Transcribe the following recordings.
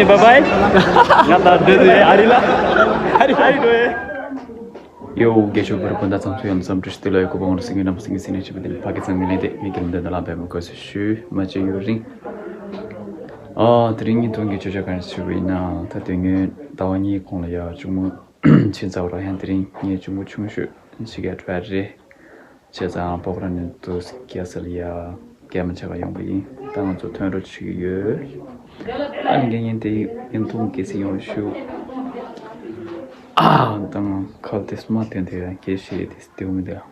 bye bye. Ngata dulu arila. Hari doe. Yo gesho berpunda samsu yang sam tristilo ko bang singi nam singi sini chibin Pakistan milite mikil de la be ko shu ma che yuring. 드링이 동기 조작할 수 있나 다등에 다원이 공려야 중무 진짜로 한드링 예 중무 충수 시계 트라지 제자 법라는 또 스키야슬이야 게임은 제가 연구이 당은 또 통으로 치유 안경인데 인통 계시 연수 당 칼테 스마트한테 계시 디스티오미다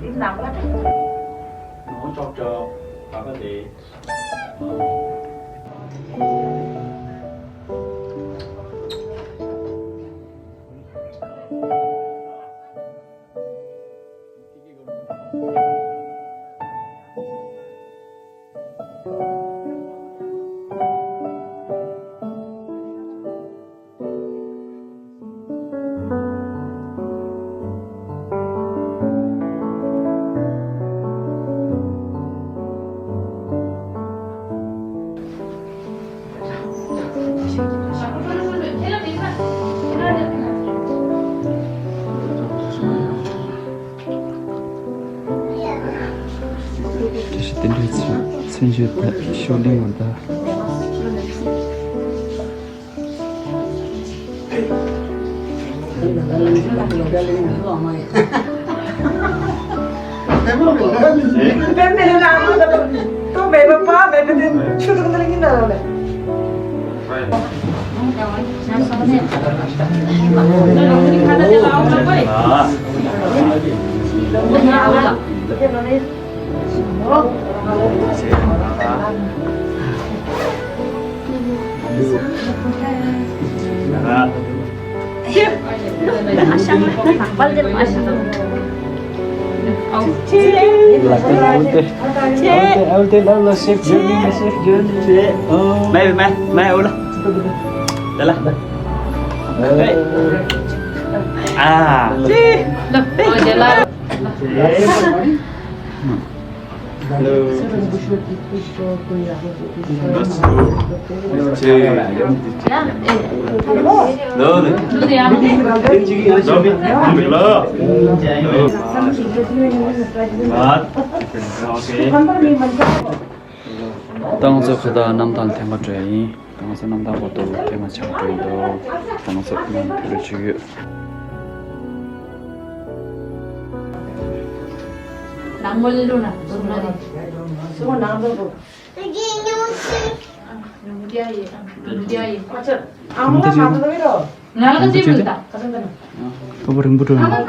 Im nặng quá. Nó cho bà có thể 생겼다 쇼링 온다. Tôi về ba về bên chưa được cái nào này. Mày ula. Đây là. À. Tang so khada nam tan thema trai tang so nam ta ko to thema chang trai do tang so nam thru chu 남몰로나 소나리 Semua nama tu. 누디아이 Macam, amal lah mata tu itu. 나라가 재밌다 또 버린 부르 Amal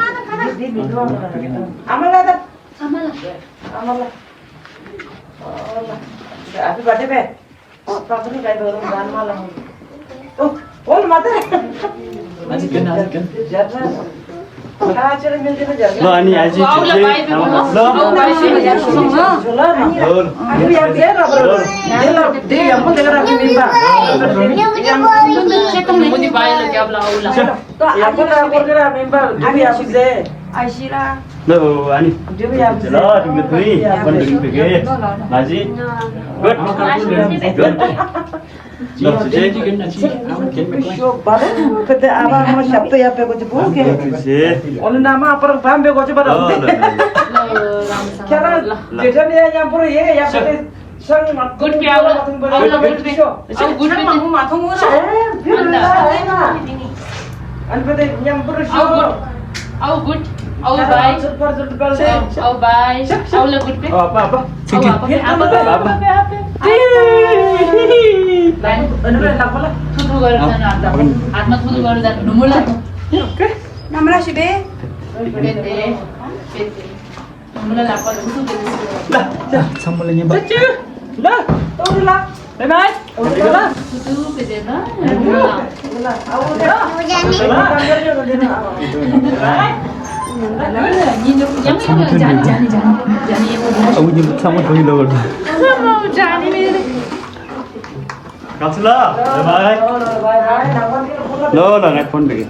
lah tu. 아마라 Amal lah. Api bade be. Apa ni kaya orang dan malam. Oh mata. 아직은 Jangan. Ah, cakap mungkin aja. 너 아니 아직 너 Aku yang dia lah bro. Dia yang pun dengar aku minta. 무디 바이를 겹라 올라 Yang pun aku dengar minta. Dia aku deh. 아시라 너 아니 Dia yang aku 너 등급 둘이 번등 되게 맞지 굿 너 주제 baru kita awal mau sabtu ya pe kuci buke. 그렇지 Onu nama apa paham be kuci baru. Karena jajan dia nyampur ye ya pe sang mat. Good pe awal awal good pe so good pe Mau matang ura. An pe nyampur show. aw good aw bye aw bye aw la good pe apa Anu nak pula. tutu gardan atma tutu gardan numula Namanya si be. bete numula la pa tutu 선물을 봐 Lah, tahu lah. 바이바이 Lah. tutu bete na numula Lah, awak dah. 아버님 한번 더 일러걸 갑시다 바이바이 너랑 해폰 되게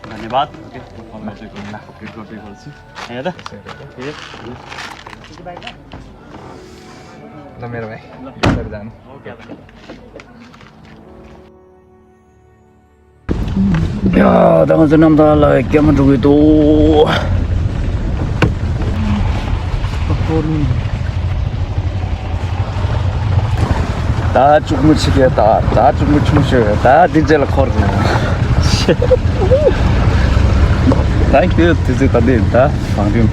धन्यवाद मेरो भाइ जानु 야, 내가 지금 달라 깨면 저기도 다 죽으면 치겠다. 다 죽으면 춤추어. 다 디젤 커르. Thank you. This is Kadita. 방금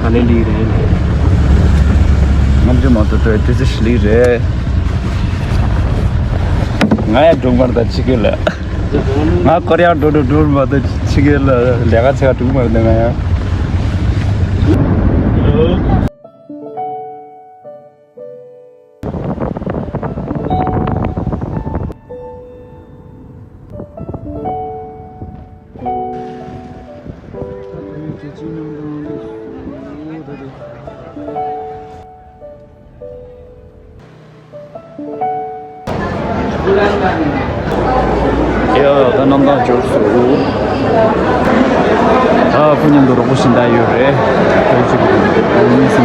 갈릴리래. 먼저 먼저 저 this is 리래. 나야 동반다 치길래. 나 코리아 도도 마다 치길래 내가 제가 동반 내가야. 야, 남자 줄수. 아, 분연도로 오신다 요래. 지금 무슨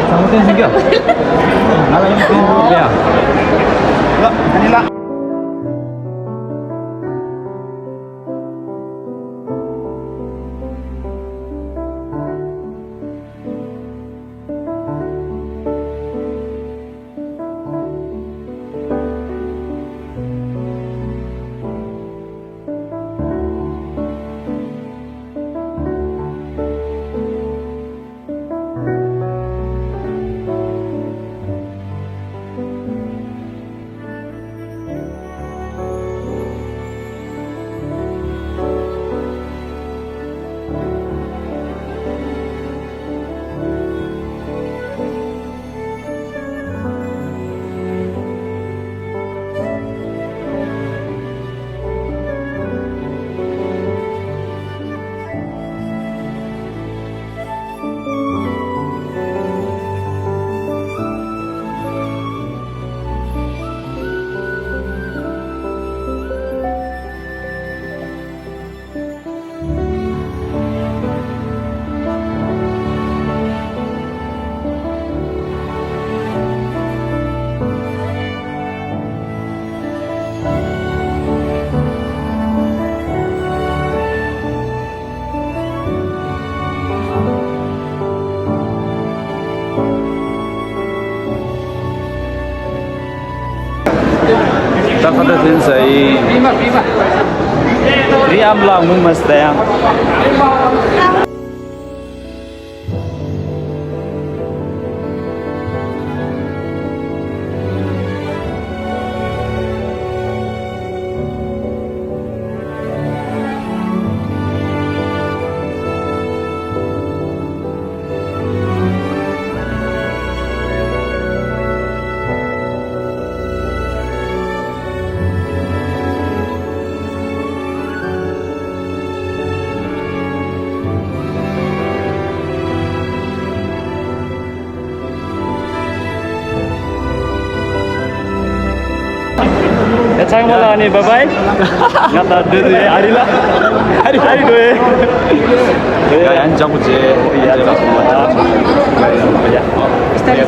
잘못된 생겨. 나랑 야. 아니라. Tak ada sensei. Riam lang mesti yang. Sayang malah ni, bye bye. Ngata dulu hari lah, hari dua. Ya, yang jauh je, ya dah semua. Ya. Stay.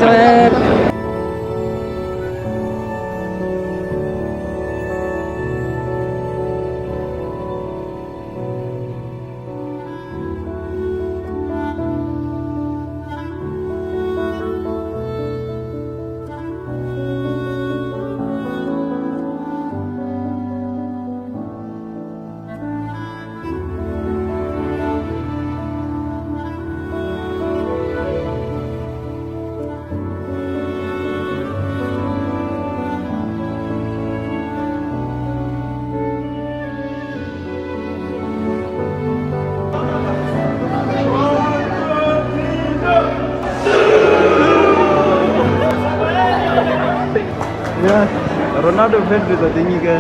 나도 팬들도 되니까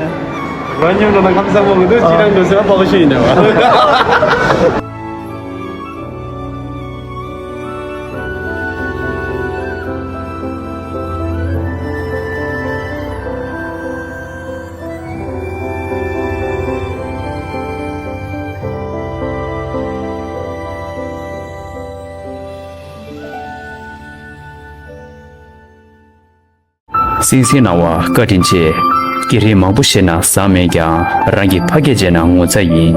완전 나 감사하고 너 지랑도 서 보고 싶네 와. Singsi nawa katinche kiri mabushena samegya rangi phagejena ngoza yin